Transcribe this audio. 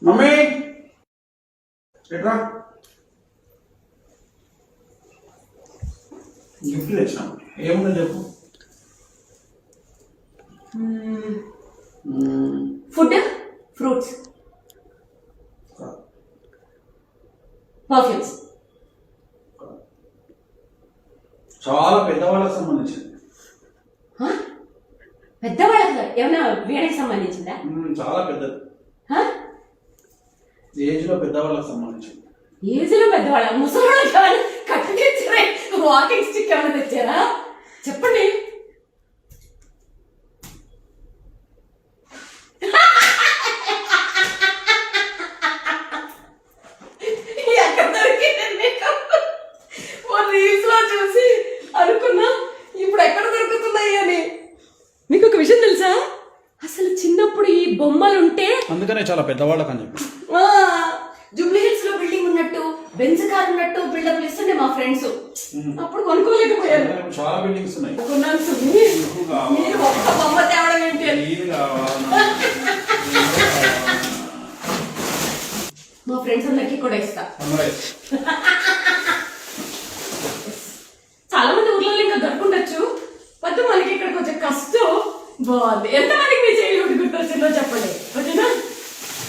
Mummy ఎట్రా gift తెచ్చినాం ఏముందో చెప్పు. Food, fruits, perfumes. చాలా పెద్దవాళ్ళకి సంబంధించింది. పెద్దవాళ్ళకి ఏమైనా వీడికి సంబంధించిందా? చాలా పెద్దది, ఏజ్ లో పెద్దవాళ్ళకి సంబంధించింది. ఏజ్ లో పెద్దవాళ్ళ ముసలివాళ్ళకి ఏమైనా కట్టు తెచ్చారా? వాకింగ్ స్టిక్ ఏమైనా తెచ్చారా? చెప్పండి. ఎక్కడ దొరికింది మీకు? రీల్స్ లో చూసి అనుకున్నా ఇప్పుడు ఎక్కడ దొరుకుతున్నాయి అని. మీకు ఒక విషయం తెలుసా? అసలు చిన్నప్పుడు ఈ బొమ్మలు ఉంటే అందుకనే చాలా పెద్దవాళ్ళకి అని చెప్పి జూబ్లీ హిల్స్ లో బిల్డింగ్ ఉన్నట్టు, బెంజ్ కార్ ఉన్నట్టు బిల్డప్ ఇస్తుండే మా ఫ్రెండ్స్. అప్పుడు కొనుక్కోలేకపోయాను. చాలా బిల్డింగ్స్ ఉన్నాయి. మీరు ఒక్క బొమ్మ తేవడం ఏంటి అని మా ఫ్రెండ్స్ అందరికి కూడా ఇస్తా. చాలా మంది ఊర్లలో ఇంకా దొరుకుండొచ్చు. వద్దు, మనకి ఇక్కడ కొంచెం కష్టం. బాగుంది. ఎంతమందికి మీ చైల్డ్హుడ్ గుర్తొచ్చిందో చెప్పండి.